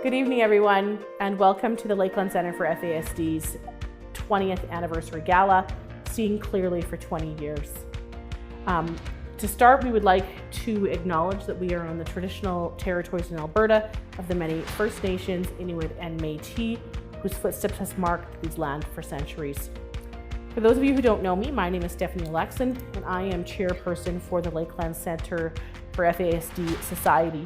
Good evening, everyone, and welcome to the Lakeland Center for FASD's 20th anniversary gala, Seeing Clearly for 20 years. To start, we would like to acknowledge that we are on the traditional territories in Alberta of the many First Nations, Inuit, and Métis, whose footsteps has marked these lands for centuries. For those of you who don't know me, my name is Stephanie Alexon, and I am chairperson for the Lakeland Center for FASD Society.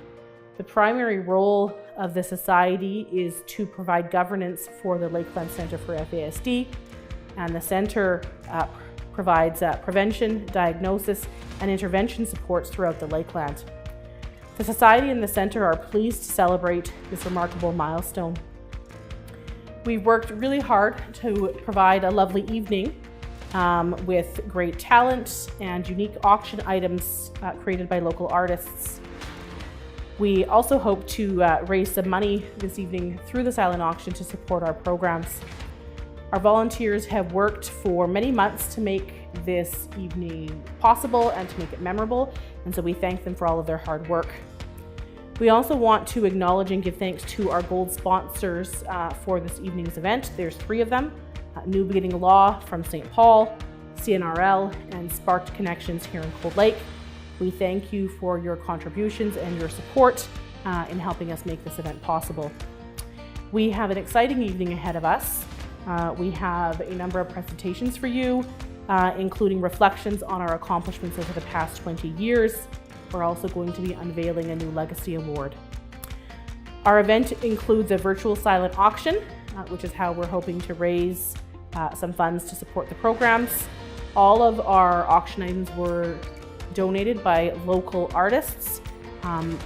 The primary role of the Society is to provide governance for the Lakeland Center for FASD, and the Center provides prevention, diagnosis, and intervention supports throughout the Lakeland. The Society and the Center are pleased to celebrate this remarkable milestone. We've worked really hard to provide a lovely evening with great talent and unique auction items created by local artists. We also hope to raise some money this evening through the silent auction to support our programs. Our volunteers have worked for many months to make this evening possible and to make it memorable, and so we thank them for all of their hard work. We also want to acknowledge and give thanks to our gold sponsors for this evening's event. There's 3 of them: New Beginning Law from St. Paul, CNRL, and Sparked Connections here in Cold Lake. We thank you for your contributions and your support in helping us make this event possible. We have an exciting evening ahead of us. We have a number of presentations for you, including reflections on our accomplishments over the past 20 years. We're also going to be unveiling a new Legacy Award. Our event includes a virtual silent auction, which is how we're hoping to raise some funds to support the programs. All of our auction items were donated by local artists.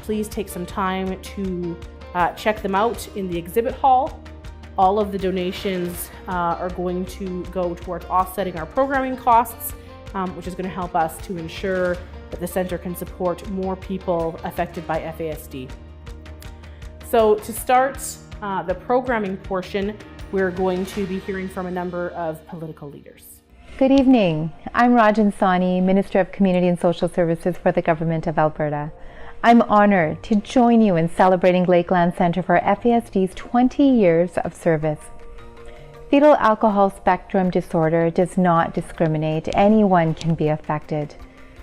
Please take some time to check them out in the exhibit hall. All of the donations are going to go towards offsetting our programming costs, which is going to help us to ensure that the center can support more people affected by FASD. So to start the programming portion, we're going to be hearing from a number of political leaders. Good evening. I'm Rajan Sani, Minister of Community and Social Services for the Government of Alberta. I'm honored to join you in celebrating Lakeland Center for FASD's 20 years of service. Fetal alcohol spectrum disorder does not discriminate. Anyone can be affected.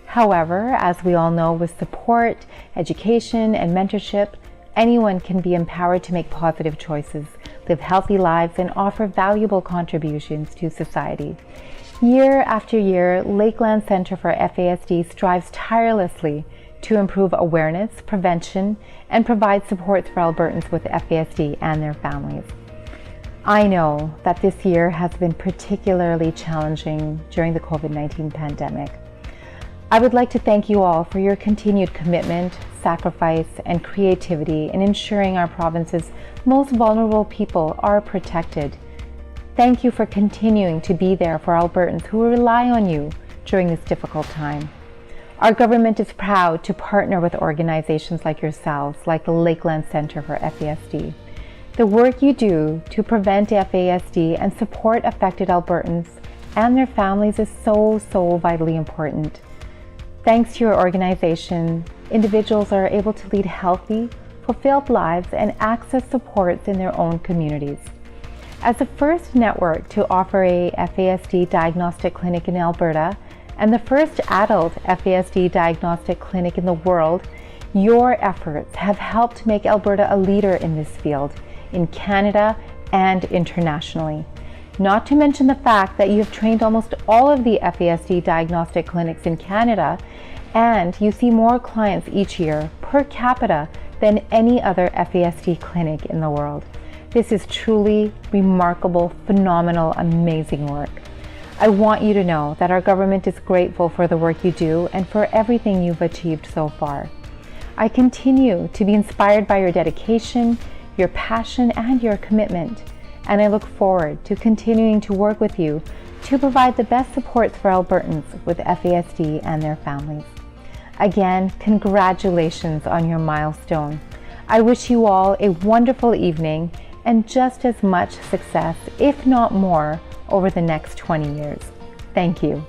However, as we all know, with support, education, and mentorship, anyone can be empowered to make positive choices, live healthy lives, and offer valuable contributions to society. Year after year, Lakeland Center for FASD strives tirelessly to improve awareness, prevention, and provide supports for Albertans with FASD and their families. I know that this year has been particularly challenging during the COVID-19 pandemic. I would like to thank you all for your continued commitment, sacrifice, and creativity in ensuring our province's most vulnerable people are protected. Thank you for continuing to be there for Albertans who rely on you during this difficult time. Our government is proud to partner with organizations like yourselves, like the Lakeland Center for FASD. The work you do to prevent FASD and support affected Albertans and their families is so vitally important. Thanks to your organization, individuals are able to lead healthy, fulfilled lives and access supports in their own communities. As the first network to offer a FASD diagnostic clinic in Alberta, and the first adult FASD diagnostic clinic in the world, your efforts have helped make Alberta a leader in this field, in Canada and internationally. Not to mention the fact that you have trained almost all of the FASD diagnostic clinics in Canada, and you see more clients each year per capita than any other FASD clinic in the world. This is truly remarkable, phenomenal, amazing work. I want you to know that our government is grateful for the work you do and for everything you've achieved so far. I continue to be inspired by your dedication, your passion, and your commitment, and I look forward to continuing to work with you to provide the best supports for Albertans with FASD and their families. Again, congratulations on your milestone. I wish you all a wonderful evening and just as much success, if not more, over the next 20 years. Thank you.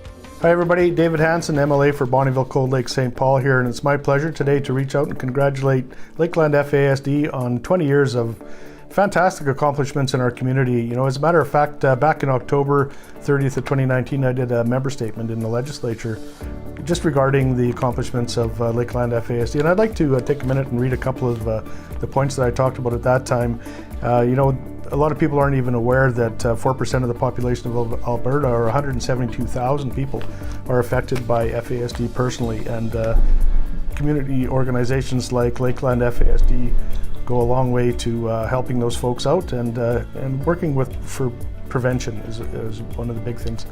Hi everybody, David Hansen, MLA for Bonnyville, Cold Lake, St. Paul here, and it's my pleasure today to reach out and congratulate Lakeland FASD on 20 years of fantastic accomplishments in our community. You know, as a matter of fact, back in October 30th of 2019, I did a member statement in the legislature just regarding the accomplishments of Lakeland FASD, and I'd like to take a minute and read a couple of the points that I talked about at that time. You know, a lot of people aren't even aware that 4% of the population of Alberta, or 172,000 people, are affected by FASD personally, and community organizations like Lakeland FASD go a long way to helping those folks out, and working for prevention is one of the big things.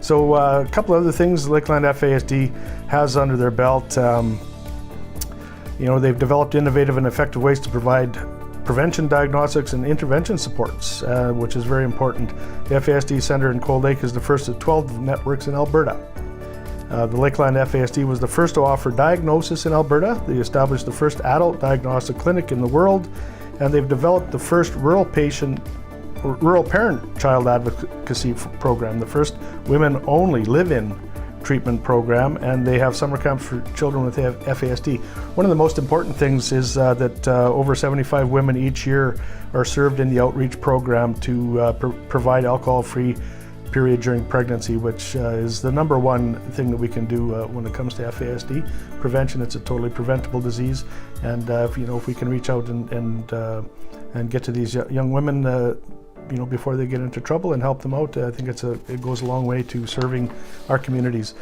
So a couple other things Lakeland FASD has under their belt. You know, they've developed innovative and effective ways to provide prevention, diagnostics, and intervention supports, which is very important. The FASD Centre in Cold Lake is the first of 12 networks in Alberta. The Lakeland FASD was the first to offer diagnosis in Alberta. They established the first adult diagnostic clinic in the world, and they've developed the first rural parent child advocacy program, the first women-only live-in treatment program, and they have summer camps for children with FASD. One of the most important things is that over 75 women each year are served in the outreach program to provide alcohol-free period during pregnancy, which is the number one thing that we can do when it comes to FASD prevention. It's a totally preventable disease, and if we can reach out and get to these young women before they get into trouble and help them out, I think it goes a long way to serving our communities.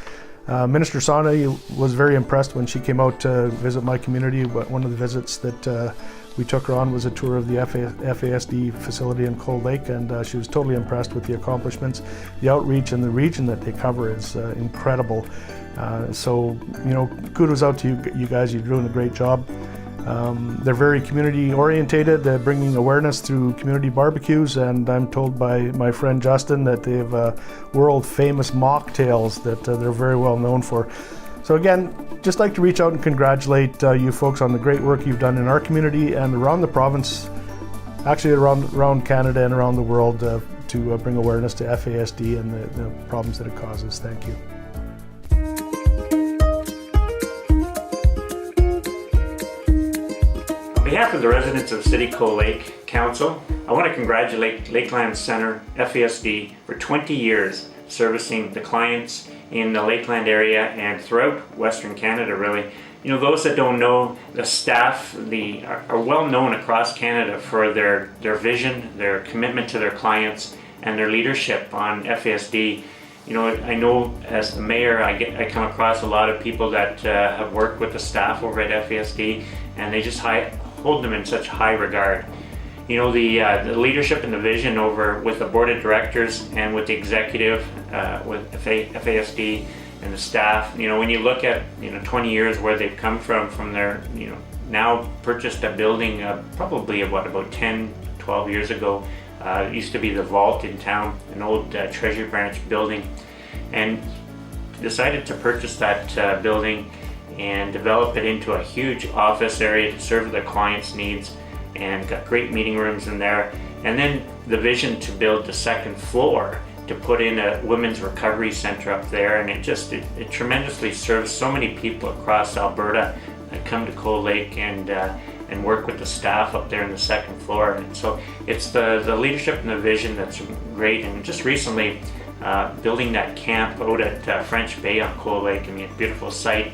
Minister Sana was very impressed when she came out to visit my community. One of the visits that we took her on was a tour of the FASD facility in Cold Lake, and she was totally impressed with the accomplishments. The outreach and the region that they cover is incredible. So kudos out to you guys. You're doing a great job. They're very community orientated. They're bringing awareness through community barbecues, and I'm told by my friend Justin that they have world famous mocktails that they're very well known for. So again, just like to reach out and congratulate you folks on the great work you've done in our community and around the province, actually around Canada and around the world, to bring awareness to FASD and the problems that it causes. Thank you. On behalf of the residents of City Cold Lake Council, I want to congratulate Lakeland Centre FASD for 20 years servicing the clients in the Lakeland area and throughout Western Canada, really. You know, those that don't know, the staff are well known across Canada for their vision, their commitment to their clients, and their leadership on FASD. You know, I know as the mayor, I come across a lot of people that have worked with the staff over at FASD, and they just hold them in such high regard. You know, the leadership and the vision over with the board of directors and with the executive, with FASD and the staff. You know, when you look at 20 years where they've come from their now purchased a building probably about 10, 12 years ago. It used to be the Vault in town, an old Treasury Branch building, and decided to purchase that building and develop it into a huge office area to serve their clients' needs, and got great meeting rooms in there. And then the vision to build the second floor to put in a women's recovery center up there, and it tremendously serves so many people across Alberta that come to Cold Lake and work with the staff up there in the second floor. And so it's the leadership and the vision that's great. And just recently building that camp out at French Bay on Cold Lake, I mean, a beautiful site,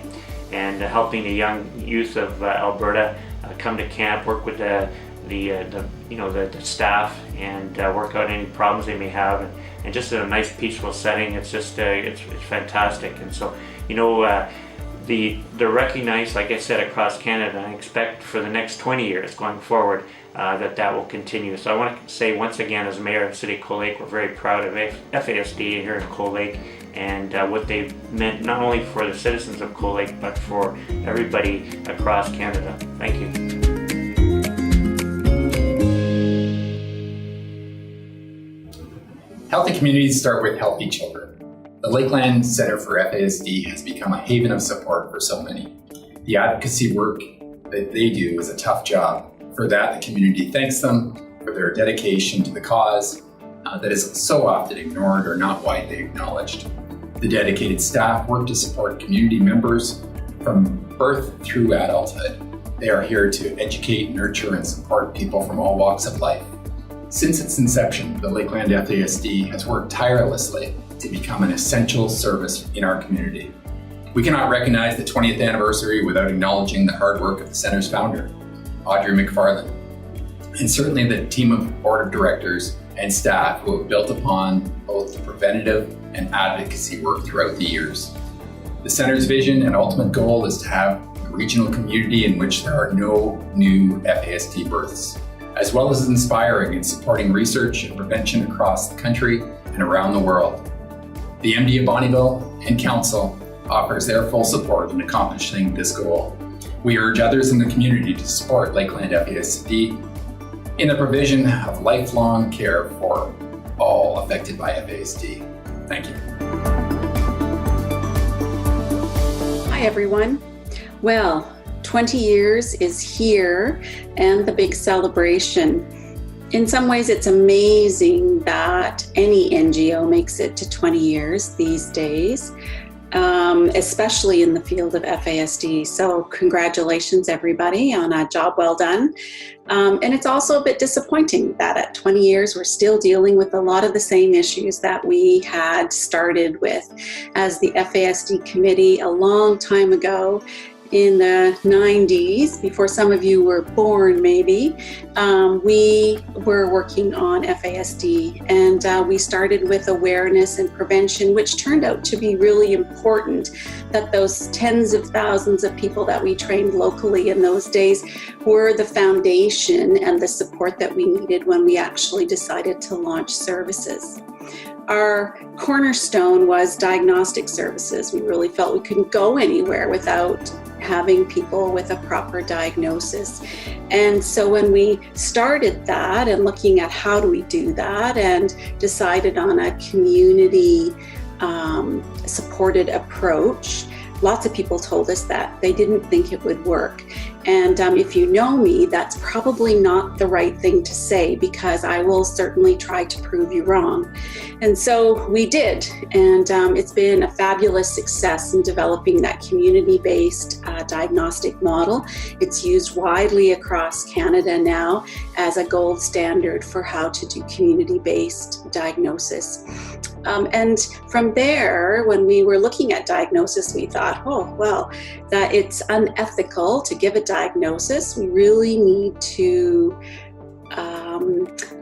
and helping the young youth of Alberta come to camp, work with the staff, and work out any problems they may have, and just in a nice peaceful setting. It's just it's fantastic. And so they're recognized, like I said, across Canada, and I expect for the next 20 years going forward that will continue. So I want to say once again, as Mayor of City Cold Lake, we're very proud of FASD here in Cold Lake, and what they've meant not only for the citizens of Cold Lake, but for everybody across Canada. Thank you. Healthy communities start with healthy children. The Lakeland Centre for FASD has become a haven of support for so many. The advocacy work that they do is a tough job. For that, the community thanks them for their dedication to the cause that is so often ignored or not widely acknowledged. The dedicated staff work to support community members from birth through adulthood. They are here to educate, nurture, and support people from all walks of life. Since its inception, the Lakeland FASD has worked tirelessly to become an essential service in our community. We cannot recognize the 20th anniversary without acknowledging the hard work of the center's founder, Audrey McFarland, and certainly the team of board of directors and staff who have built upon both the preventative and advocacy work throughout the years. The center's vision and ultimate goal is to have a regional community in which there are no new FASD births, as well as inspiring and supporting research and prevention across the country and around the world. The MD of Bonnyville and Council offers their full support in accomplishing this goal. We urge others in the community to support Lakeland FASD in the provision of lifelong care for all affected by FASD. Thank you. Hi, everyone. Well, 20 years is here and the big celebration. In some ways, it's amazing that any NGO makes it to 20 years these days, especially in the field of FASD. So congratulations, everybody, on a job well done. And it's also a bit disappointing that at 20 years, we're still dealing with a lot of the same issues that we had started with as the FASD committee a long time ago. In the 90s, before some of you were born maybe, we were working on FASD, and we started with awareness and prevention, which turned out to be really important, that those tens of thousands of people that we trained locally in those days were the foundation and the support that we needed when we actually decided to launch services. Our cornerstone was diagnostic services. We really felt we couldn't go anywhere without having people with a proper diagnosis. And so when we started that and looking at how do we do that and decided on a community supported approach, lots of people told us that they didn't think it would work. And if you know me, that's probably not the right thing to say, because I will certainly try to prove you wrong. And so we did, and it's been a fabulous success in developing that community-based diagnostic model. It's used widely across Canada now as a gold standard for how to do community-based diagnosis. And from there, when we were looking at diagnosis, we thought, oh, well, that it's unethical to give a diagnosis. We really need to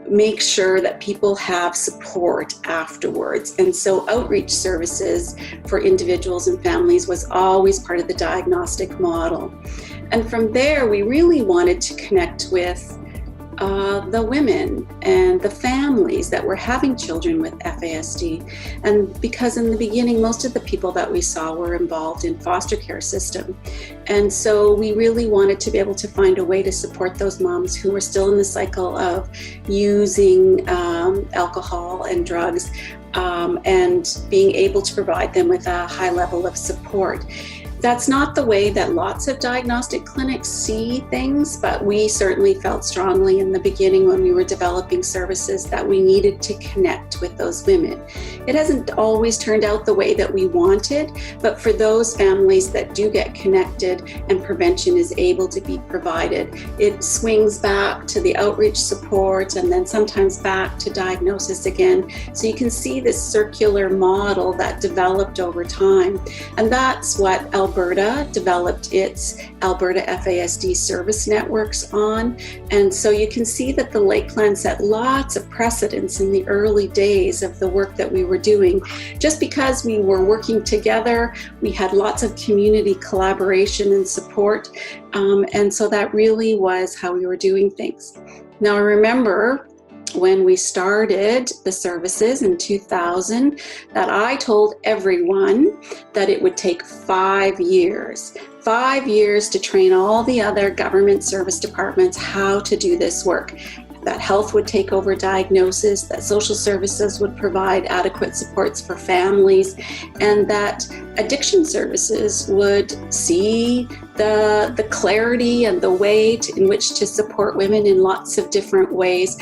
make sure that people have support afterwards. And so outreach services for individuals and families was always part of the diagnostic model. And from there, we really wanted to connect with the women and the families that were having children with FASD. And because in the beginning, most of the people that we saw were involved in foster care system. And so we really wanted to be able to find a way to support those moms who were still in the cycle of using alcohol and drugs, and being able to provide them with a high level of support. That's not the way that lots of diagnostic clinics see things, but we certainly felt strongly in the beginning when we were developing services that we needed to connect with those women. It hasn't always turned out the way that we wanted, but for those families that do get connected and prevention is able to be provided, it swings back to the outreach support and then sometimes back to diagnosis again. So you can see this circular model that developed over time. And that's what Alberta developed its Alberta FASD service networks on. And so you can see that the Lakeland set lots of precedents in the early days of the work that we were doing. Just because we were working together, we had lots of community collaboration and support. And so that really was how we were doing things. Now, I remember when we started the services in 2000, that I told everyone that it would take 5 years. 5 years to train all the other government service departments how to do this work. That health would take over diagnosis, that social services would provide adequate supports for families, and that addiction services would see the clarity and the way in which to support women in lots of different ways.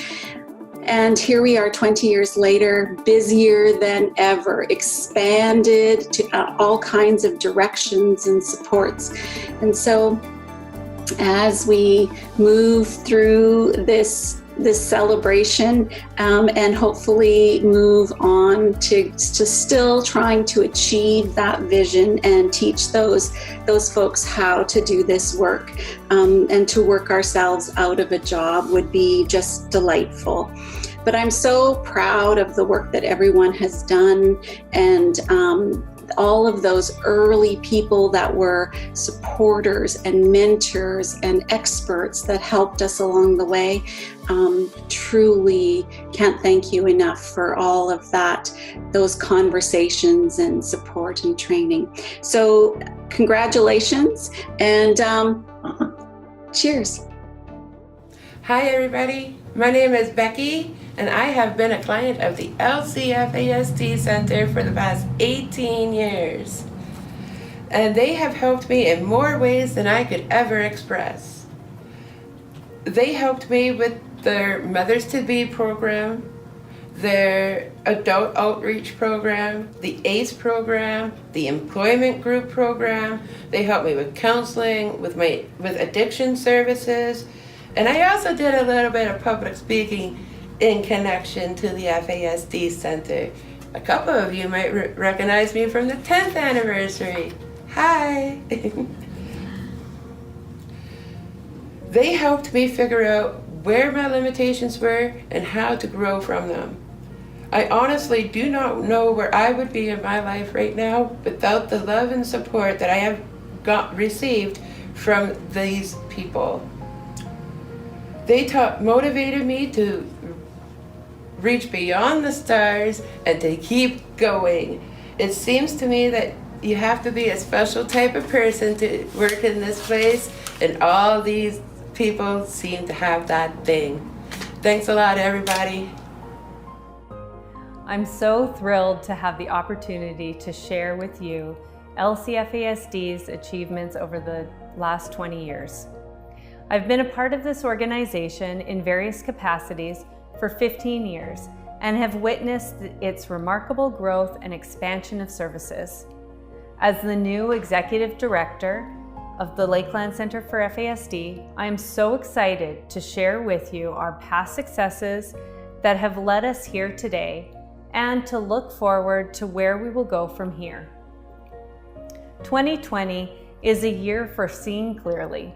And here we are 20 years later, busier than ever, expanded to all kinds of directions and supports. And so as we move through this celebration and hopefully move on to still trying to achieve that vision and teach those folks how to do this work and to work ourselves out of a job would be just delightful. But I'm so proud of the work that everyone has done, and all of those early people that were supporters and mentors and experts that helped us along the way. Truly can't thank you enough for all of that, those conversations and support and training. So congratulations and cheers. Hi everybody, my name is Becky and I have been a client of the LCFASD Center for the past 18 years. And they have helped me in more ways than I could ever express. They helped me with their Mothers to Be program, their adult outreach program, the ACE program, the employment group program. They helped me with counseling, with addiction services. And I also did a little bit of public speaking in connection to the FASD Center. A couple of you might recognize me from the 10th anniversary. Hi! They helped me figure out where my limitations were and how to grow from them. I honestly do not know where I would be in my life right now without the love and support that I have received from these people. They motivated me to reach beyond the stars and to keep going. It seems to me that you have to be a special type of person to work in this place, and all these people seem to have that thing. Thanks a lot, everybody. I'm so thrilled to have the opportunity to share with you LCFASD's achievements over the last 20 years. I've been a part of this organization in various capacities for 15 years and have witnessed its remarkable growth and expansion of services. As the new Executive Director of the Lakeland Center for FASD, I am so excited to share with you our past successes that have led us here today and to look forward to where we will go from here. 2020 is a year for seeing clearly,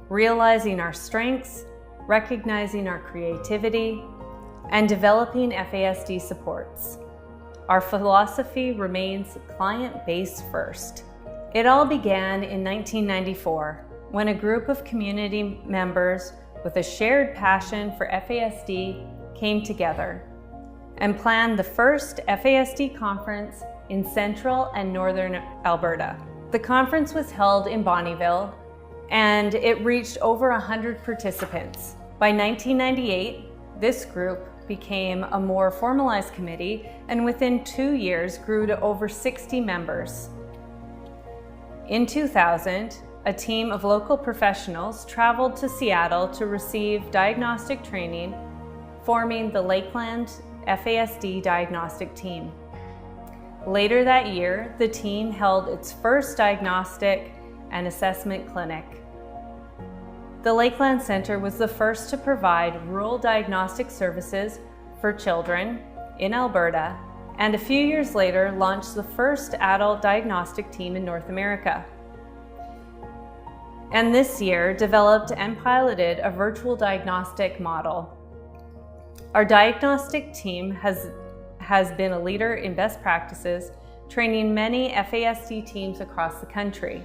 realizing our strengths, recognizing our creativity, and developing FASD supports. Our philosophy remains client-based first. It all began in 1994 when a group of community members with a shared passion for FASD came together and planned the first FASD conference in Central and Northern Alberta. The conference was held in Bonnyville and it reached over 100 participants. By 1998, this group became a more formalized committee and within 2 years grew to over 60 members. In 2000, a team of local professionals traveled to Seattle to receive diagnostic training, forming the Lakeland FASD diagnostic team. Later that year, the team held its first diagnostic and assessment clinic. The Lakeland Center was the first to provide rural diagnostic services for children in Alberta, and a few years later launched the first adult diagnostic team in North America. And this year developed and piloted a virtual diagnostic model. Our diagnostic team has been a leader in best practices, training many FASD teams across the country.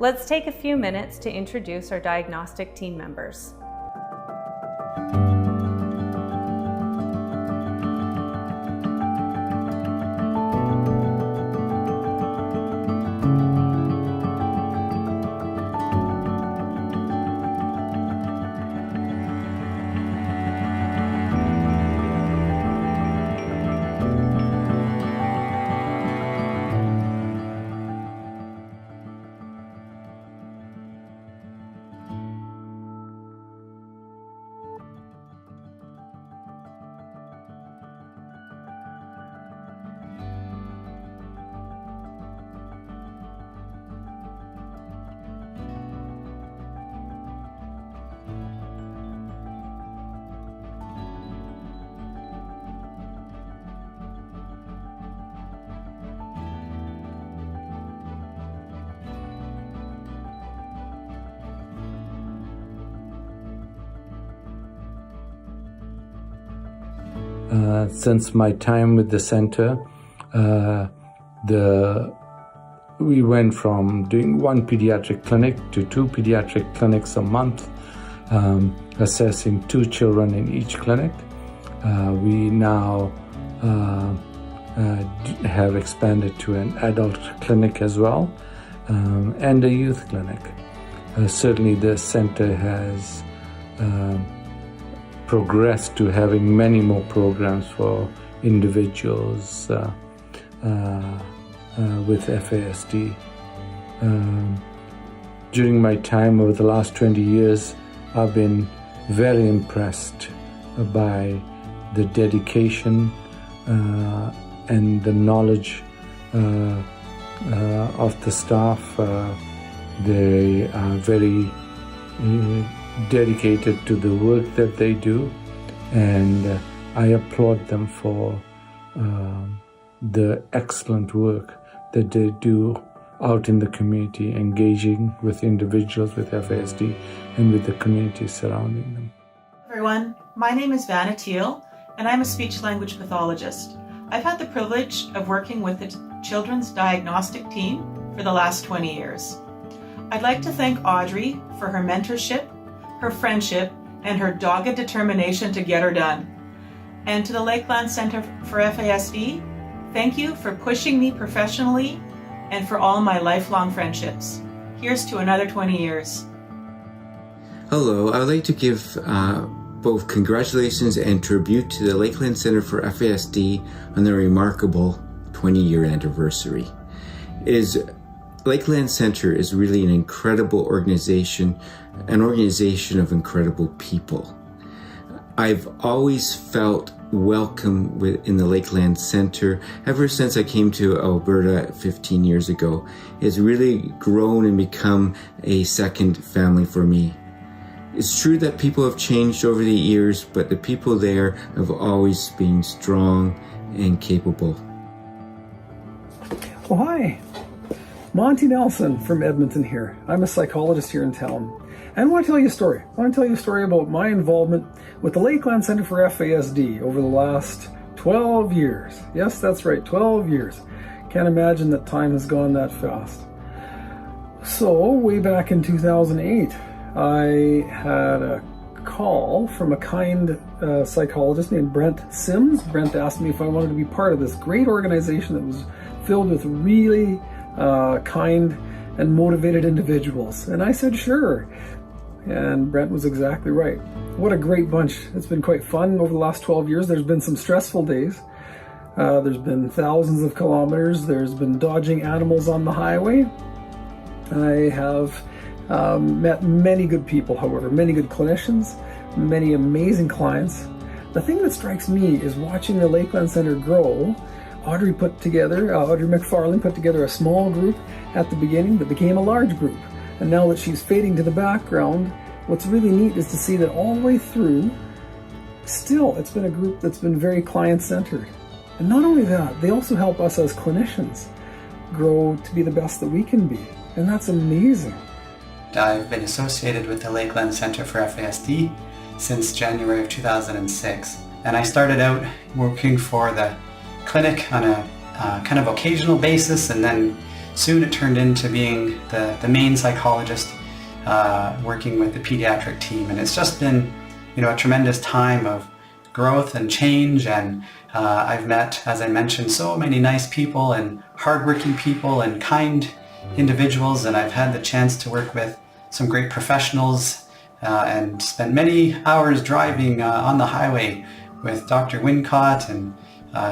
Let's take a few minutes to introduce our diagnostic team members. Since my time with the center, we went from doing one pediatric clinic to 2 pediatric clinics a month, assessing 2 children in each clinic. We now have expanded to an adult clinic as well, and a youth clinic. Certainly the center has progressed to having many more programs for individuals with FASD. During my time over the last 20 years, I've been very impressed by the dedication and the knowledge of the staff. They are very dedicated to the work that they do, and I applaud them for the excellent work that they do out in the community, engaging with individuals with FASD and with the community surrounding them. Everyone, my name is Vanna Teal, and I'm a speech-language pathologist. I've had the privilege of working with the Children's Diagnostic Team for the last 20 years. I'd like to thank Audrey for her mentorship, her friendship, and her dogged determination to get her done. And to the Lakeland Center for FASD, thank you for pushing me professionally and for all my lifelong friendships. Here's to another 20 years. Hello, I would like to give both congratulations and tribute to the Lakeland Center for FASD on their remarkable 20-year anniversary. Lakeland Center is really an incredible organization, an organization of incredible people. I've always felt welcome in the Lakeland Center ever since I came to Alberta 15 years ago. It's really grown and become a second family for me. It's true that people have changed over the years, but the people there have always been strong and capable. Well, hi, Monty Nelson from Edmonton here. I'm a psychologist here in town. And I want to tell you a story. I want to tell you a story about my involvement with the Lakeland Center for FASD over the last 12 years. Yes, that's right, 12 years. Can't imagine that time has gone that fast. So, way back in 2008, I had a call from a kind psychologist named Brent Sims. Brent asked me if I wanted to be part of this great organization that was filled with really kind and motivated individuals. And I said, sure. And Brent was exactly right. What a great bunch. It's been quite fun over the last 12 years. There's been some stressful days. There's been thousands of kilometers. There's been dodging animals on the highway. I have met many good people, however, many good clinicians, many amazing clients. The thing that strikes me is watching the Lakeland Center grow. Audrey McFarlane put together a small group at the beginning that became a large group. And now that she's fading to the background, what's really neat is to see that all the way through, still, it's been a group that's been very client-centered. And not only that, they also help us as clinicians grow to be the best that we can be. And that's amazing. I've been associated with the Lakeland Center for FASD since January of 2006. And I started out working for the clinic on a kind of occasional basis, and then soon it turned into being the main psychologist working with the pediatric team. And it's just been, a tremendous time of growth and change. And I've met, as I mentioned, so many nice people and hardworking people and kind individuals. And I've had the chance to work with some great professionals and spent many hours driving on the highway with Dr. Wincott and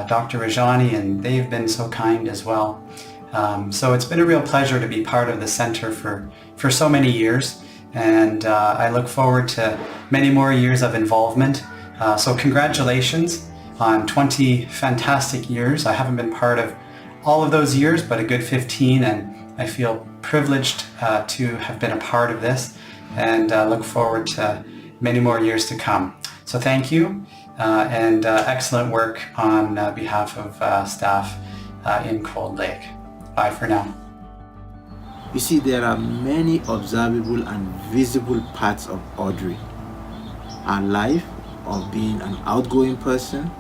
Dr. Rajani, and they've been so kind as well. So it's been a real pleasure to be part of the center for so many years, and I look forward to many more years of involvement. So congratulations on 20 fantastic years. I haven't been part of all of those years, but a good 15, and I feel privileged to have been a part of this, and look forward to many more years to come. So thank you, and excellent work on behalf of staff in Cold Lake. Bye for now. You see, there are many observable and visible parts of Audrey. Her life of being an outgoing person,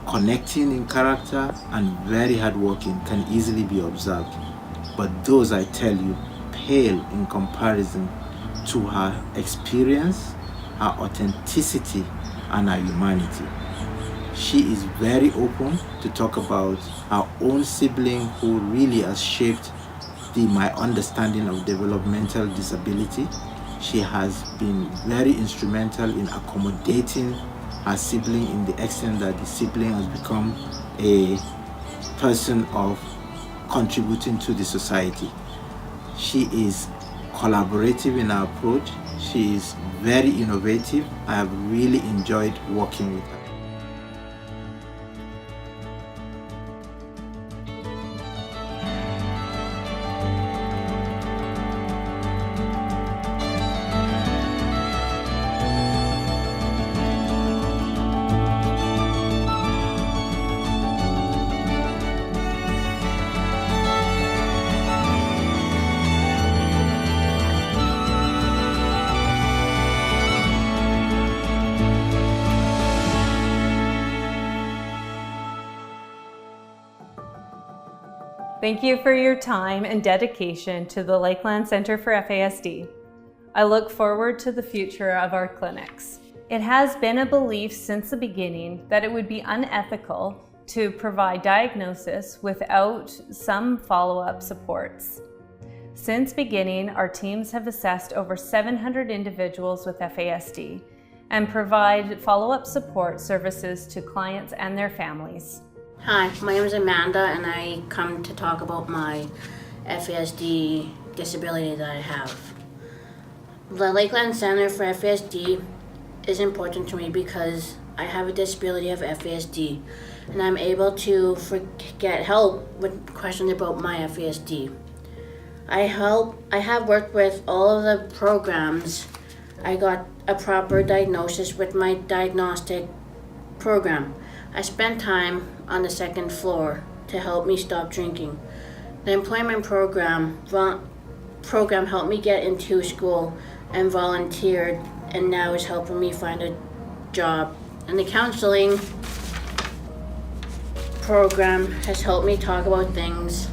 connecting in character, and very hardworking can easily be observed. But those, I tell you, pale in comparison to her experience, her authenticity, and her humanity. She is very open to talk about her own sibling who really has shaped my understanding of developmental disability. She has been very instrumental in accommodating her sibling in the extent that the sibling has become a person of contributing to the society. She is collaborative in her approach. She is very innovative. I have really enjoyed working with her. Thank you for your time and dedication to the Lakeland Center for FASD. I look forward to the future of our clinics. It has been a belief since the beginning that it would be unethical to provide diagnosis without some follow-up supports. Since beginning, our teams have assessed over 700 individuals with FASD and provide follow-up support services to clients and their families. Hi, my name is Amanda and I come to talk about my FASD disability that I have. The Lakeland Center for FASD is important to me because I have a disability of FASD and I'm able to get help with questions about my FASD. I have worked with all of the programs. I got a proper diagnosis with my diagnostic program. I spent time on the second floor to help me stop drinking. The employment program helped me get into school and volunteered, and now is helping me find a job. And the counseling program has helped me talk about things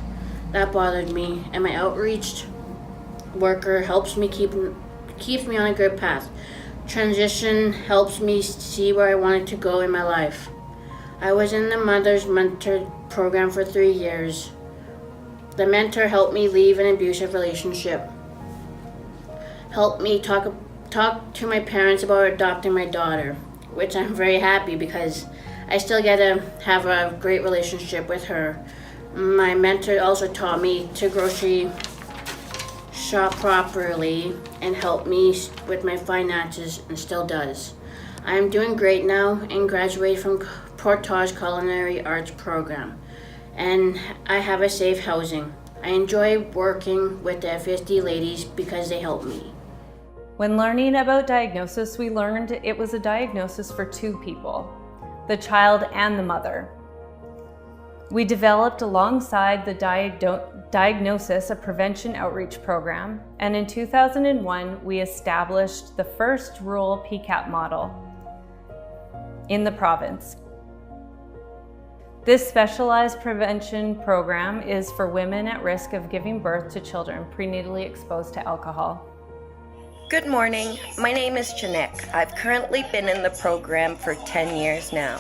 that bothered me, and my outreach worker helps me keeps me on a good path. Transition helps me see where I wanted to go in my life. I was in the Mother's Mentor program for 3 years. The mentor helped me leave an abusive relationship, helped me talk to my parents about adopting my daughter, which I'm very happy because I still get to have a great relationship with her. My mentor also taught me to grocery shop properly and helped me with my finances and still does. I'm doing great now and graduated from Portage Culinary Arts program, and I have a safe housing. I enjoy working with the FASD ladies because they help me. When learning about diagnosis, we learned it was a diagnosis for two people, the child and the mother. We developed alongside the diagnosis a prevention outreach program, and in 2001, we established the first rural PCAP model in the province. This specialized prevention program is for women at risk of giving birth to children prenatally exposed to alcohol. Good morning, my name is Janek. I've currently been in the program for 10 years now.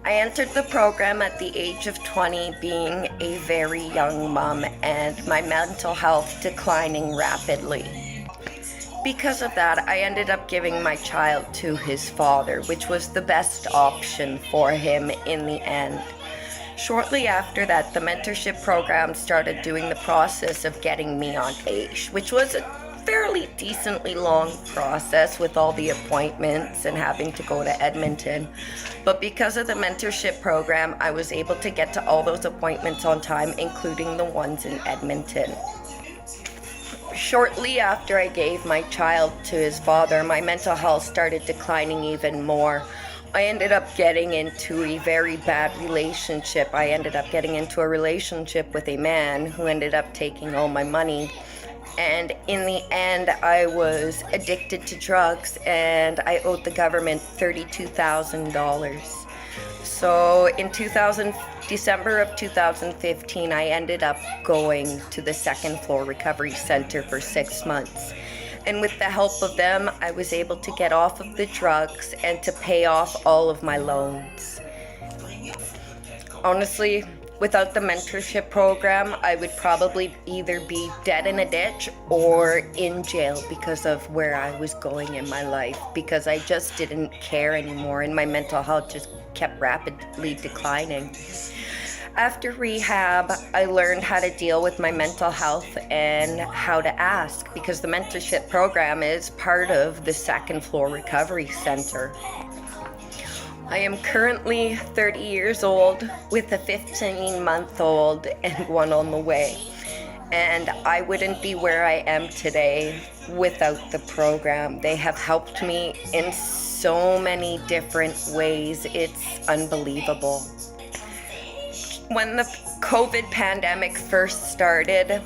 I entered the program at the age of 20, being a very young mom and my mental health declining rapidly. Because of that, I ended up giving my child to his father, which was the best option for him in the end. Shortly after that, the mentorship program started doing the process of getting me on AISH, which was a fairly decently long process with all the appointments and having to go to Edmonton. But because of the mentorship program, I was able to get to all those appointments on time, including the ones in Edmonton. Shortly after I gave my child to his father, my mental health started declining even more. I ended up getting into a very bad relationship. I ended up getting into a relationship with a man who ended up taking all my money. And in the end, I was addicted to drugs and I owed the government $32,000. So in December of 2015, I ended up going to the second floor recovery center for 6 months. And with the help of them, I was able to get off of the drugs and to pay off all of my loans. Honestly, without the mentorship program, I would probably either be dead in a ditch or in jail because of where I was going in my life, because I just didn't care anymore and my mental health just kept rapidly declining. After rehab, I learned how to deal with my mental health and how to ask, because the mentorship program is part of the second floor recovery center. I am currently 30 years old with a 15-month-old and one on the way. And I wouldn't be where I am today without the program. They have helped me in so many different ways. It's unbelievable. When the COVID pandemic first started,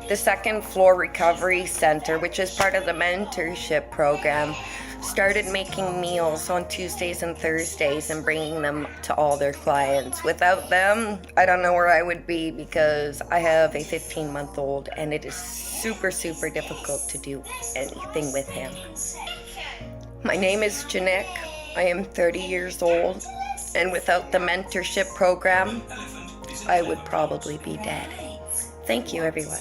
the second floor recovery center, which is part of the mentorship program, started making meals on Tuesdays and Thursdays and bringing them to all their clients. Without them, I don't know where I would be, because I have a 15-month-old and it is super, super difficult to do anything with him. My name is Janek. I am 30 years old, and without the mentorship program, I would probably be dead. Thank you, everyone.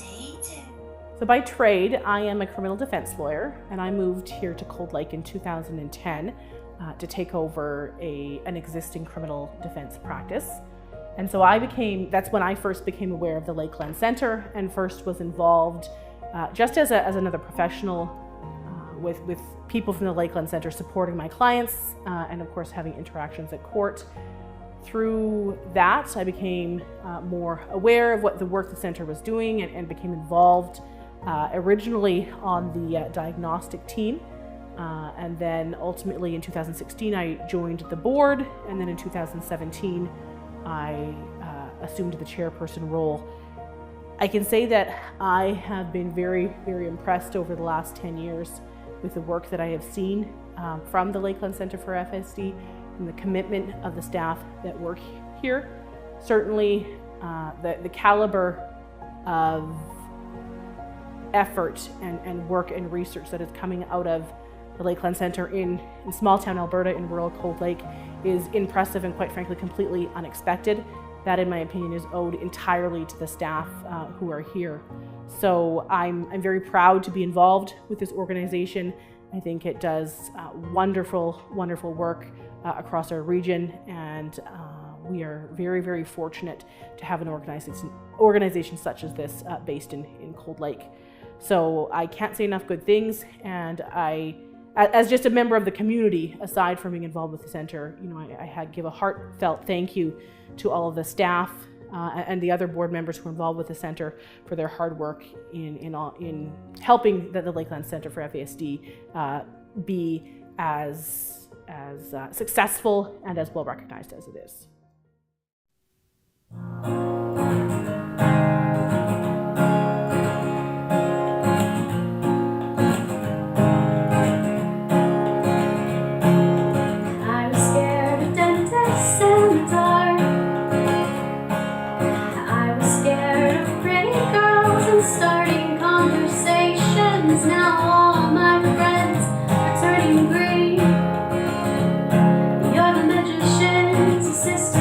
So by trade, I am a criminal defense lawyer, and I moved here to Cold Lake in 2010 to take over an existing criminal defense practice. And so that's when I first became aware of the Lakeland Center, and first was involved just as another professional with people from the Lakeland Center supporting my clients, and of course having interactions at court. Through that, I became more aware of what the work the center was doing, and became involved originally on the diagnostic team, and then ultimately in 2016 I joined the board, and then in 2017 I assumed the chairperson role. I can say that I have been very, very impressed over the last 10 years with the work that I have seen from the Lakeland Center for FASD, and the commitment of the staff that work here. Certainly the caliber of effort and work and research that is coming out of the Lakeland Center in small town Alberta, in rural Cold Lake, is impressive and quite frankly completely unexpected. That, in my opinion, is owed entirely to the staff who are here. So I'm very proud to be involved with this organization. I think it does wonderful, wonderful work across our region, and we are very, very fortunate to have an organization such as this based in Cold Lake. So I can't say enough good things, and as just a member of the community, aside from being involved with the center, I give a heartfelt thank you to all of the staff and the other board members who are involved with the center for their hard work in helping the Lakeland Center for FASD be as successful and as well recognized as it is. Starting conversations, now all my friends are turning green. You're the magician's assistant.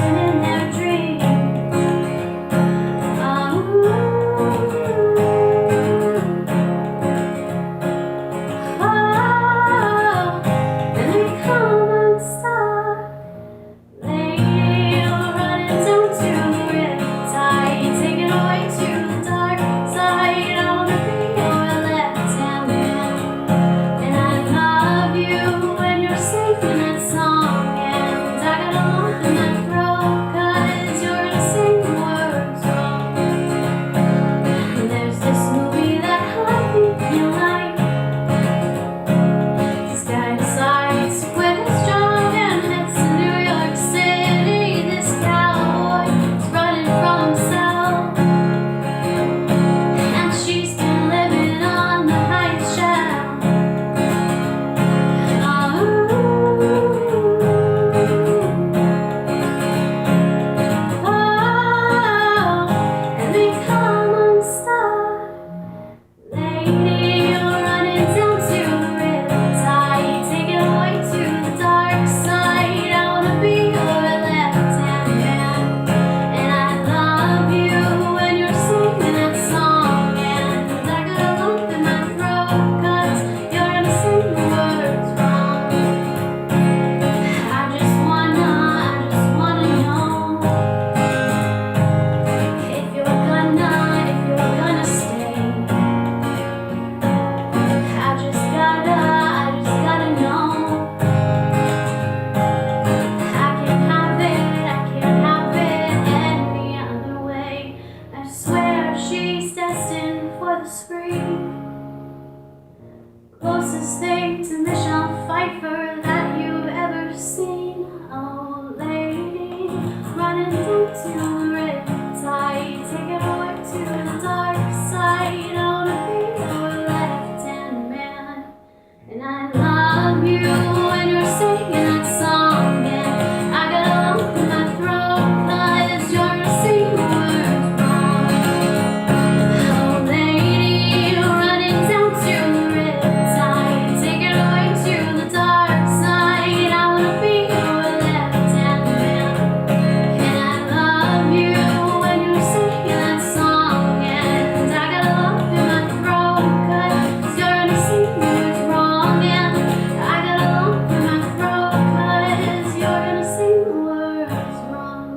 say to Michelle Pfeiffer that you've ever seen. Oh, lady, running down to the riptide, take it over to the dark side. I wanna be your left-hand man, and I love you when you're singing that song. And I got a lump in my throat 'cause you're gonna sing the words wrong. Oh, lady, running down to the riptide, take it away to the dark side. I wanna be your left-hand man, and I love you when you're singing that song. And I got a lump in my throat 'cause you're gonna sing the words wrong. And I got a lump in my throat 'cause you're gonna sing the words wrong.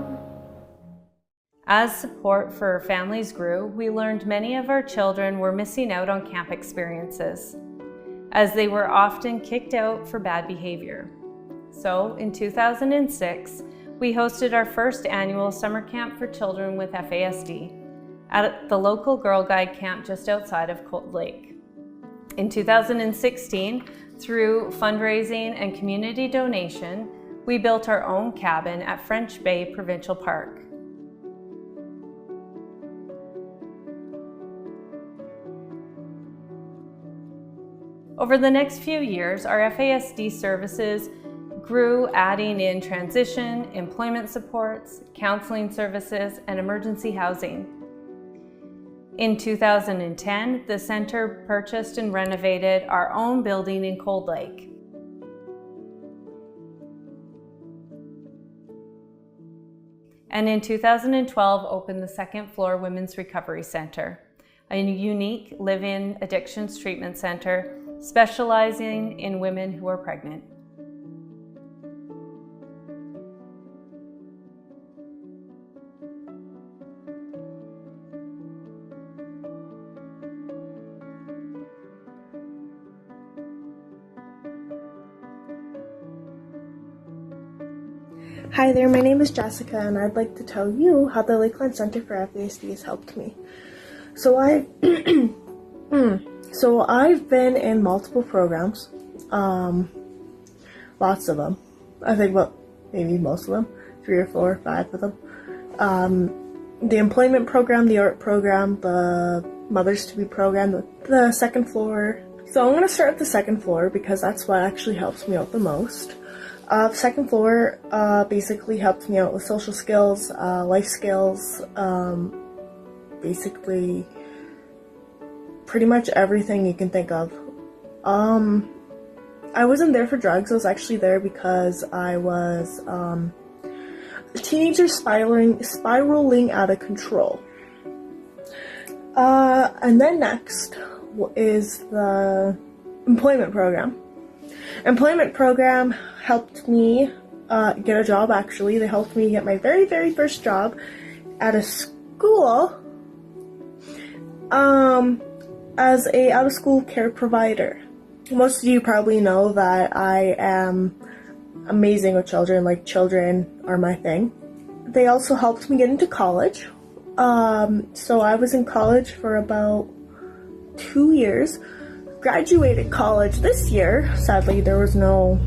As support for families grew, we learned many of our children were missing out on camp experiences, as they were often kicked out for bad behavior. So in 2006, we hosted our first annual summer camp for children with FASD at the local Girl Guide camp just outside of Cold Lake. In 2016, through fundraising and community donation, we built our own cabin at French Bay Provincial Park. Over the next few years, our FASD services grew, adding in transition, employment supports, counseling services, and emergency housing. In 2010, the center purchased and renovated our own building in Cold Lake. And in 2012, opened the second floor Women's Recovery Center, a unique live-in addictions treatment center specializing in women who are pregnant. Hi there, my name is Jessica, and I'd like to tell you how the Lakeland Center for FASD has helped me. So I've been in multiple programs, lots of them. I think about maybe most of them, 3 or 4 or 5 of them. The employment program, the art program, the Mothers to Be program, the second floor. So I'm going to start at the second floor because that's what actually helps me out the most. Second floor basically helped me out with social skills, life skills, basically pretty much everything you can think of. I wasn't there for drugs. I was actually there because I was a teenager spiraling out of control. And then next is the employment program. Employment program helped me get a job, actually. They helped me get my very, very first job at a school as a out-of-school care provider. Most of you probably know that I am amazing with children, like children are my thing. They also helped me get into college. So I was in college for about 2 years. Graduated college this year. Sadly, there was no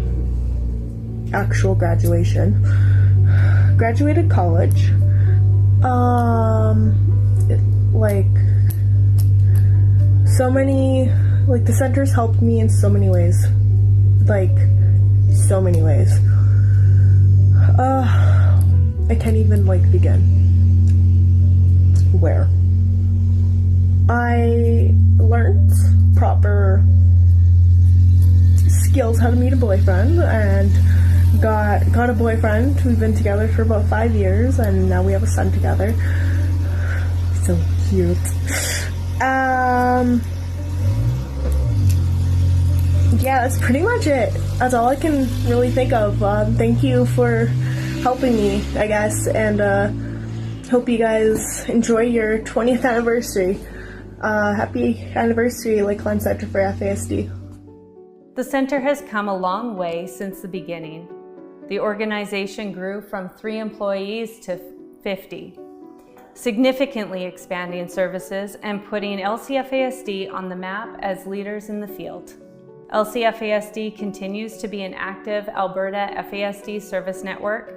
actual graduation. Graduated college. The centers helped me in so many ways. So many ways. I can't even, begin. Where? I learned proper skills how to meet a boyfriend and got a boyfriend. We've been together for about 5 years and now we have a son together. So cute. Yeah, that's pretty much it. That's all I can really think of. Thank you for helping me, I guess, and hope you guys enjoy your 20th anniversary. Happy anniversary, Lakeland Center for FASD. The center has come a long way since the beginning. The organization grew from 3 employees to 50, significantly expanding services and putting LCFASD on the map as leaders in the field. LCFASD continues to be an active Alberta FASD service network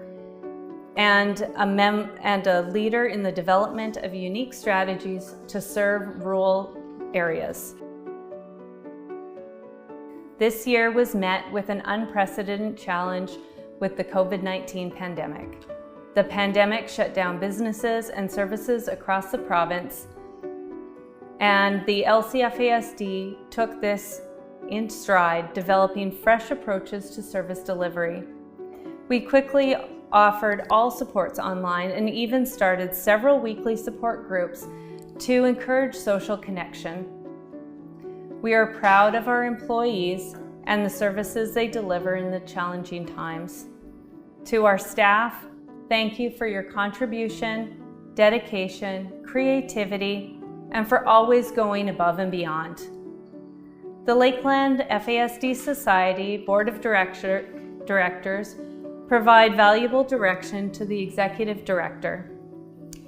and a leader in the development of unique strategies to serve rural areas. This year was met with an unprecedented challenge with the COVID-19 pandemic. The pandemic shut down businesses and services across the province, and the LCFASD took this in stride, developing fresh approaches to service delivery. We quickly offered all supports online and even started several weekly support groups to encourage social connection. We are proud of our employees and the services they deliver in the challenging times. To our staff, thank you for your contribution, dedication, creativity, and for always going above and beyond. The Lakeland FASD Society Board of Directors provide valuable direction to the Executive Director,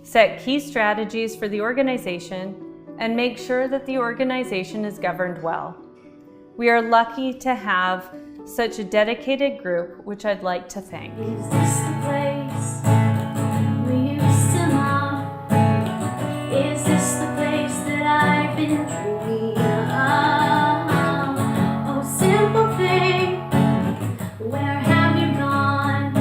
set key strategies for the organization, and make sure that the organization is governed well. We are lucky to have such a dedicated group, which I'd like to thank. Is this the place we used to love? Is this the place that I've been dreaming of? Oh, simple thing, where have you gone?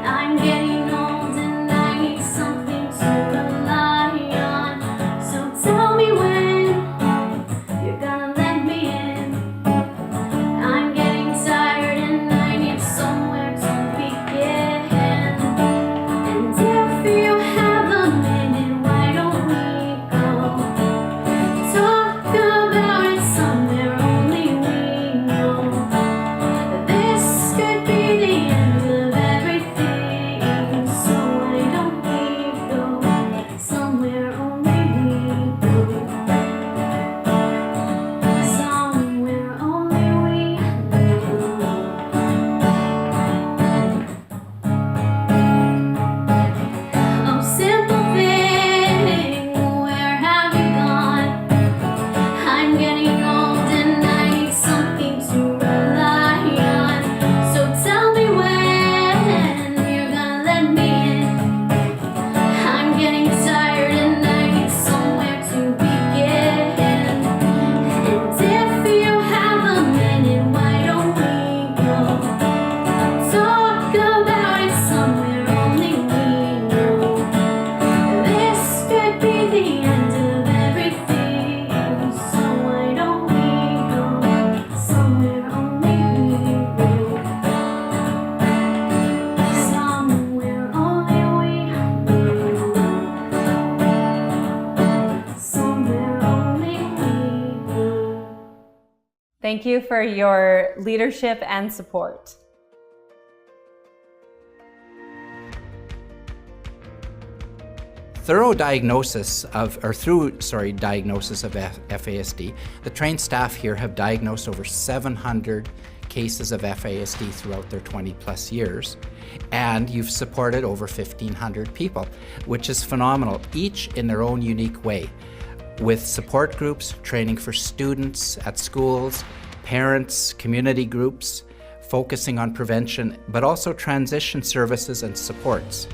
I'm getting old and I need something to rely on. So tell me when you're gonna let me in. I'm getting tired and I need somewhere to begin. And if you have a minute, why don't we go talk about it somewhere only we know? This could be the end of everything, so why don't we go somewhere only we know? Somewhere only we know. Oh, simple thing, where have you gone? I'm getting old and I need something to rely on. So tell me when you're gonna let me in. I'm getting tired and I need somewhere to begin. And if you have a minute, why don't we go talk about it somewhere only we know? This could be the end of everything, so why don't we go somewhere only we know? Somewhere only we know. Somewhere only we know. Thank you for your leadership and support. Through diagnosis of FASD, the trained staff here have diagnosed over 700 cases of FASD throughout their 20 plus years, and you've supported over 1,500 people, which is phenomenal, each in their own unique way, with support groups, training for students at schools, parents, community groups, focusing on prevention, but also transition services and supports.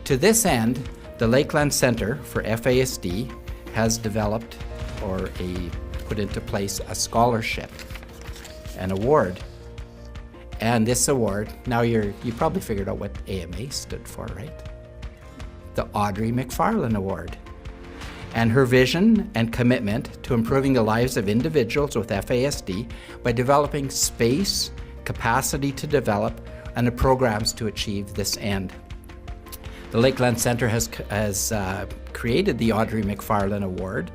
To this end, the Lakeland Centre for FASD has developed put into place a scholarship, an award. And this award, now you probably figured out what AMA stood for, right? The Audrey McFarlane Award. And her vision and commitment to improving the lives of individuals with FASD by developing space, capacity to develop, and the programs to achieve this end. The Lakeland Centre has created the Audrey McFarlane Award,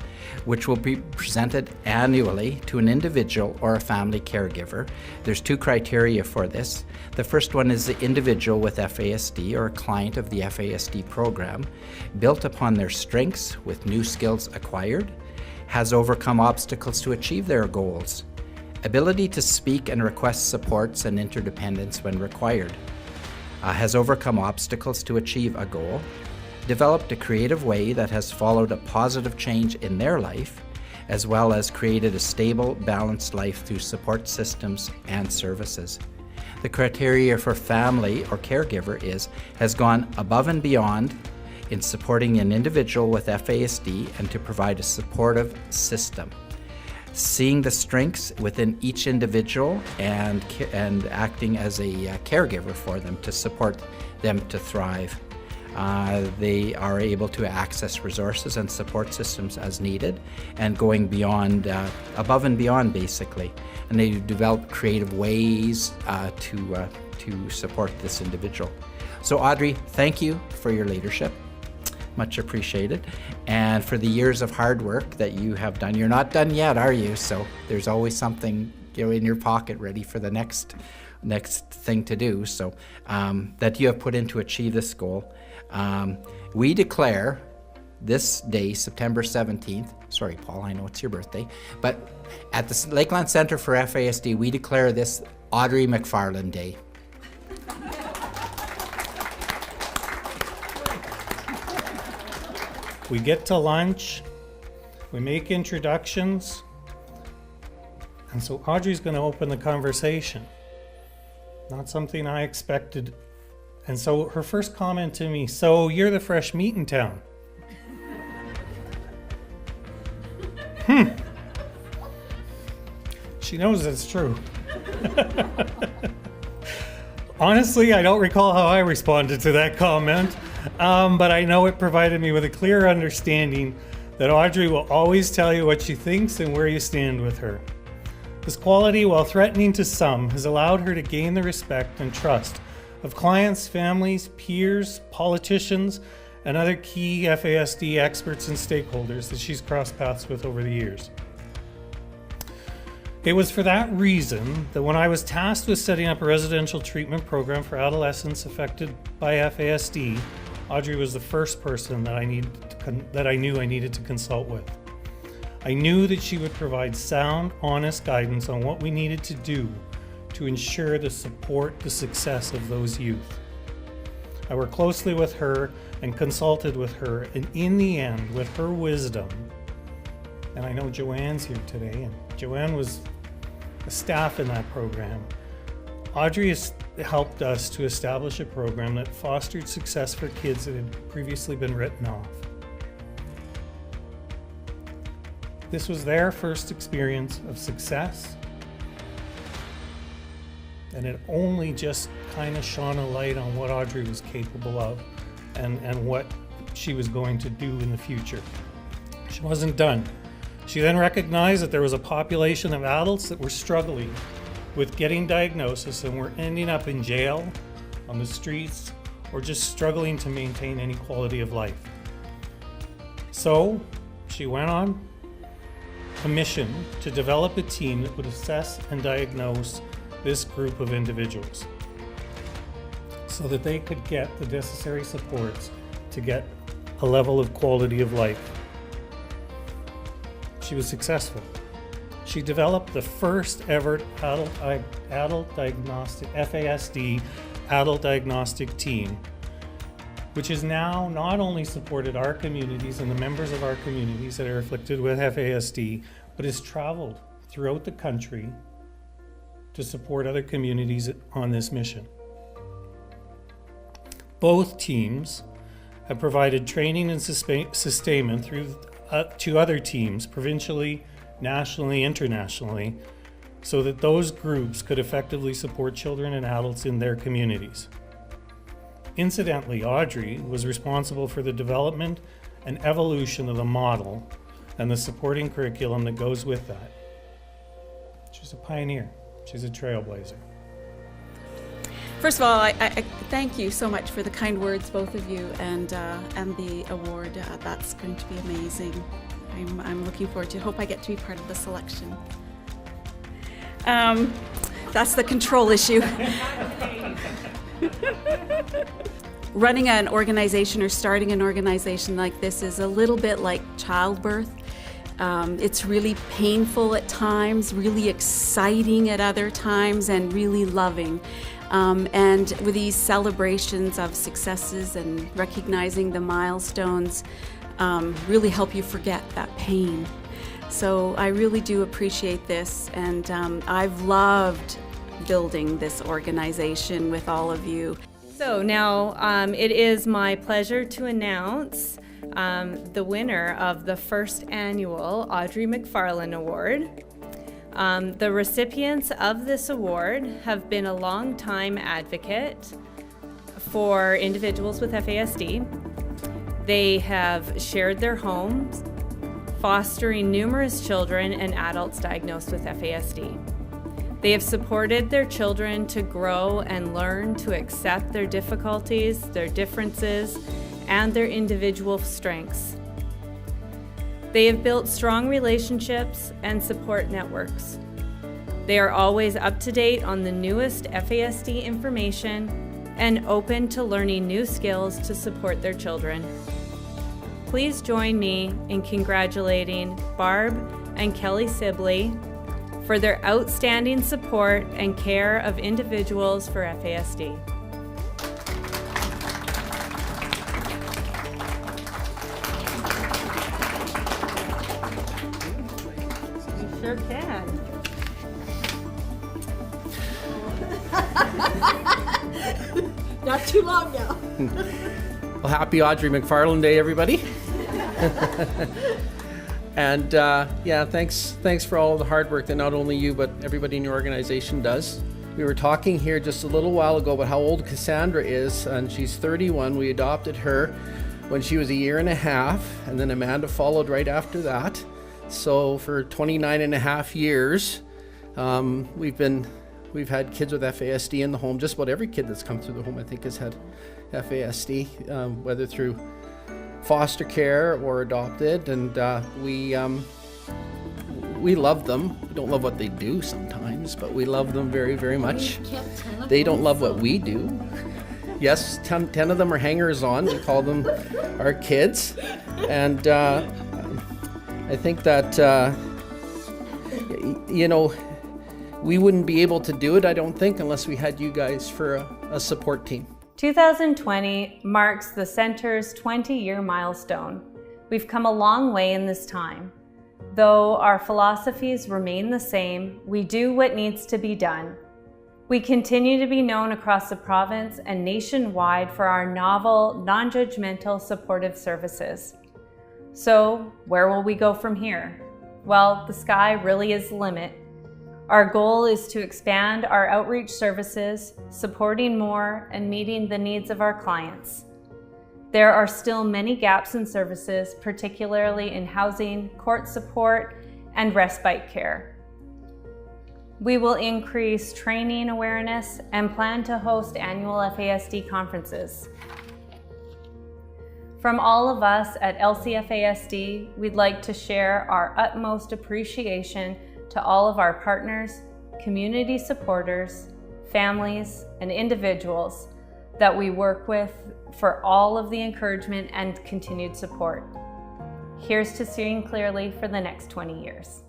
which will be presented annually to an individual or a family caregiver. There's two criteria for this. The first one is the individual with FASD or a client of the FASD program, built upon their strengths with new skills acquired, has overcome obstacles to achieve their goals, ability to speak and request supports and interdependence when required, has overcome obstacles to achieve a goal, developed a creative way that has followed a positive change in their life, as well as created a stable, balanced life through support systems and services. The criteria for family or caregiver has gone above and beyond in supporting an individual with FASD and to provide a supportive system. Seeing the strengths within each individual and acting as a caregiver for them to support them to thrive. They are able to access resources and support systems as needed and going beyond, above and beyond basically. And they develop creative ways to support this individual. So Audrey, thank you for your leadership. Much appreciated. And for the years of hard work that you have done. You're not done yet, are you? So there's always something, you know, in your pocket ready for the next thing to do. So that you have put in to achieve this goal. We declare this day, September 17th, sorry Paul, I know it's your birthday, but at the Lakeland Centre for FASD, we declare this Audrey McFarland Day. We get to lunch, we make introductions, and so Audrey's going to open the conversation. Not something I expected. And so her first comment to me, so you're the fresh meat in town. She knows it's true. Honestly, I don't recall how I responded to that comment, but I know it provided me with a clear understanding that Audrey will always tell you what she thinks and where you stand with her. This quality, while threatening to some, has allowed her to gain the respect and trust of clients, families, peers, politicians, and other key FASD experts and stakeholders that she's crossed paths with over the years. It was for that reason that when I was tasked with setting up a residential treatment program for adolescents affected by FASD, Audrey was the first person that I knew I needed to consult with. I knew that she would provide sound, honest guidance on what we needed to do to ensure the success of those youth. I worked closely with her and consulted with her, and in the end, with her wisdom, and I know Joanne's here today, and Joanne was a staff in that program. Audrey has helped us to establish a program that fostered success for kids that had previously been written off. This was their first experience of success, and it only just kind of shone a light on what Audrey was capable of and what she was going to do in the future. She wasn't done. She then recognized that there was a population of adults that were struggling with getting diagnosis and were ending up in jail, on the streets, or just struggling to maintain any quality of life. So she went on a mission to develop a team that would assess and diagnose this group of individuals so that they could get the necessary supports to get a level of quality of life. She was successful. She developed the first ever adult diagnostic FASD adult diagnostic team, which has now not only supported our communities and the members of our communities that are afflicted with FASD, but has traveled throughout the country to support other communities on this mission. Both teams have provided training and sustainment to other teams, provincially, nationally, internationally, so that those groups could effectively support children and adults in their communities. Incidentally, Audrey was responsible for the development and evolution of the model and the supporting curriculum that goes with that. She's a pioneer. She's a trailblazer. First of all, I thank you so much for the kind words, both of you, and the award. That's going to be amazing. I'm looking forward to it. Hope I get to be part of the selection. That's the control issue. Running an organization or starting an organization like this is a little bit like childbirth. It's really painful at times, really exciting at other times, and really loving. And with these celebrations of successes and recognizing the milestones, really help you forget that pain. So I really do appreciate this, and I've loved building this organization with all of you. So now it is my pleasure to announce the winner of the first annual Audrey McFarlane Award. The recipients of this award have been a long-time advocate for individuals with FASD. They have shared their homes, fostering numerous children and adults diagnosed with FASD. They have supported their children to grow and learn to accept their difficulties, their differences, and their individual strengths. They have built strong relationships and support networks. They are always up to date on the newest FASD information and open to learning new skills to support their children. Please join me in congratulating Barb and Kelly Sibley for their outstanding support and care of individuals for FASD. You sure can. Not too long now. Well, happy Audrey McFarlane Day, everybody. And yeah, thanks for all the hard work that not only you, but everybody in your organization does. We were talking here just a little while ago about how old Cassandra is, and she's 31. We adopted her when she was 1.5 years, and then Amanda followed right after that. So for 29.5 years, we've had kids with FASD in the home. Just about every kid that's come through the home, I think, has had FASD, whether through foster care or adopted, and we love them. We don't love what they do sometimes, but we love them very, very much. They don't love what we do. Yes, 10 of them are hangers-on. We call them our kids, and I think that we wouldn't be able to do it, I don't think, unless we had you guys for a support team. 2020 marks the Center's 20-year milestone. We've come a long way in this time. Though our philosophies remain the same, we do what needs to be done. We continue to be known across the province and nationwide for our novel, non-judgmental supportive services. So, where will we go from here? Well, the sky really is the limit. Our goal is to expand our outreach services, supporting more and meeting the needs of our clients. There are still many gaps in services, particularly in housing, court support, and respite care. We will increase training awareness and plan to host annual FASD conferences. From all of us at LCFASD, we'd like to share our utmost appreciation to all of our partners, community supporters, families, and individuals that we work with for all of the encouragement and continued support. Here's to seeing clearly for the next 20 years.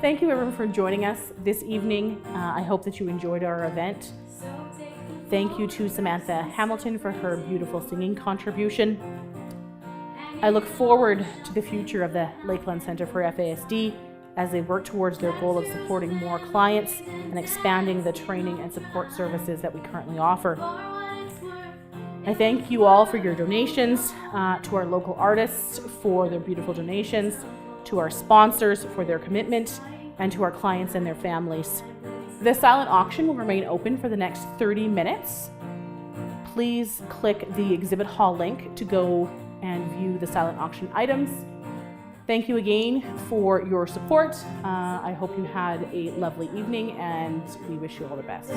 Thank you everyone for joining us this evening. I hope that you enjoyed our event. Thank you to Samantha Hamilton for her beautiful singing contribution. I look forward to the future of the Lakeland Centre for FASD as they work towards their goal of supporting more clients and expanding the training and support services that we currently offer. I thank you all for your donations, to our local artists for their beautiful donations, to our sponsors for their commitment, and to our clients and their families. The silent auction will remain open for the next 30 minutes. Please click the exhibit hall link to go and view the silent auction items. Thank you again for your support. I hope you had a lovely evening, and we wish you all the best.